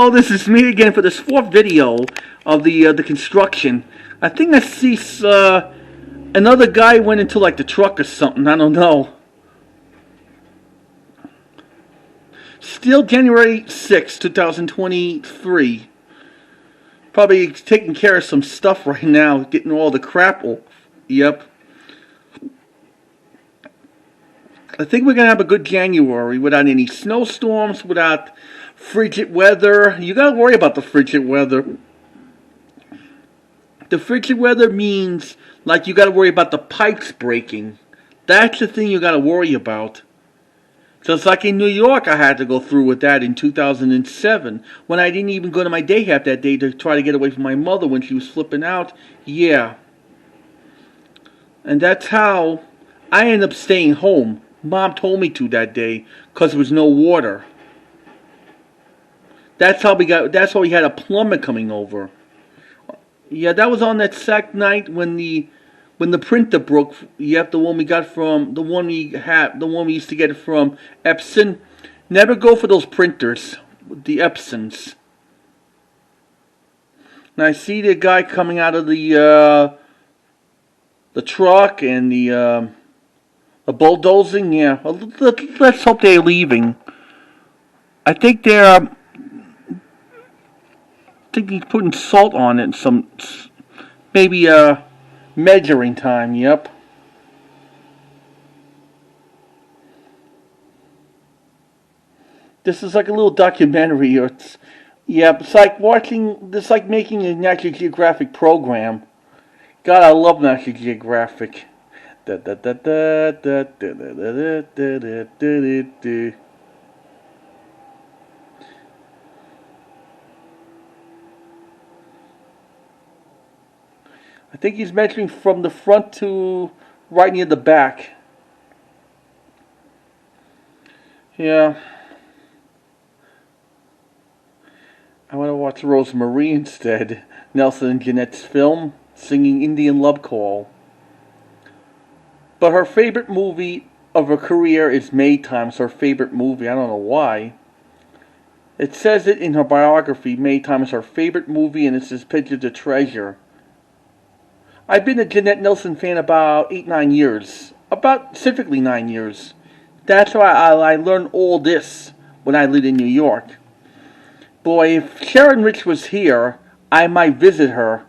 Hello, this is me again for this fourth video of the construction. I think I see another guy went into like the truck or something. I don't know. Still January 6th, 2023. Probably taking care of some stuff right now, getting all the crap off. Yep. I think we're gonna have a good January without any snowstorms, without frigid weather. You gotta worry about the frigid weather. The frigid weather means like you gotta worry about the pipes breaking. That's the thing you gotta worry about. Just like in New York, I had to go through with that in 2007 when I didn't even go to my day half that day to try to get away from my mother when she was flipping out. Yeah. And that's how I ended up staying home. Mom told me to that day because there was no water. That's how we had a plumber coming over. Yeah, that was on that sack night when the printer broke. Yep, the one we used to get from Epson. Never go for those printers, the Epsons. And I see the guy coming out of the truck and the bulldozing. Yeah, let's hope they're leaving. I think they're. I think he's putting salt on it and some, maybe measuring time, yep. This is like a little documentary, or it's like making a National Geographic program. God, I love National Geographic. I think he's measuring from the front to right near the back. Yeah. I want to watch Rosemary instead. Nelson and Jeanette's film, singing Indian Love Call. But her favorite movie of her career is Maytime's her favorite movie. I don't know why. It says it in her biography. Maytime is her favorite movie, and it's his picture to treasure. I've been a Jeanette Nelson fan about 8-9 years. About specifically 9 years. That's why I learned all this when I lived in New York. Boy, if Sharon Rich was here, I might visit her.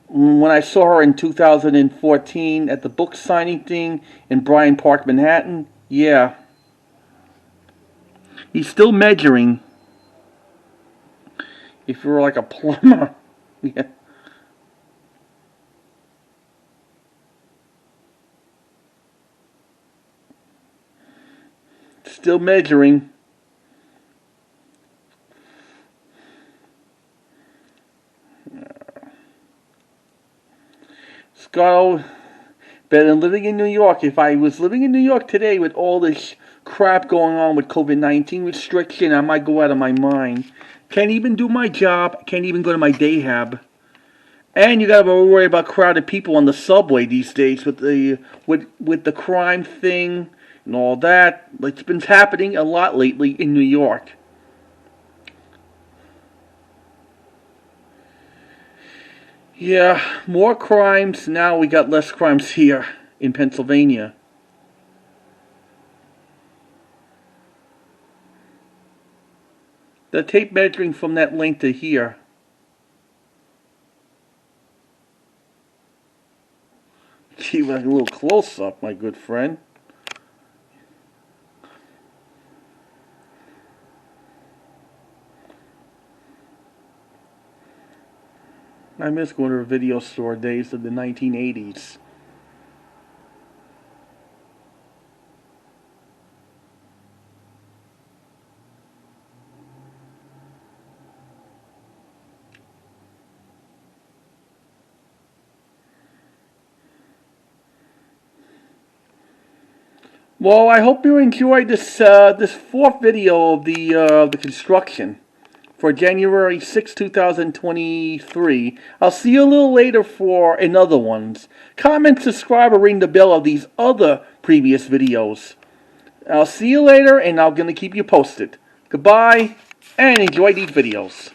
When I saw her in 2014 at the book signing thing in Bryant Park, Manhattan, yeah. He's still measuring. If you were like a plumber, yeah. Still measuring. Scott, better than living in New York. If I was living in New York today with all this crap going on with COVID-19 restriction, I might go out of my mind. Can't even do my job. Can't even go to my day hab. And you gotta worry about crowded people on the subway these days with the crime thing and all that. It's been happening a lot lately in New York. Yeah, more crimes. Now we got less crimes here in Pennsylvania. The tape measuring from that length to here. Gee, like a little close up, my good friend. I miss going to a video store days of the 1980s. Well, I hope you enjoyed this fourth video of the construction for January 6, 2023. I'll see you a little later for another ones. Comment, subscribe, or ring the bell of these other previous videos. I'll see you later, and I'm going to keep you posted. Goodbye. and enjoy these videos.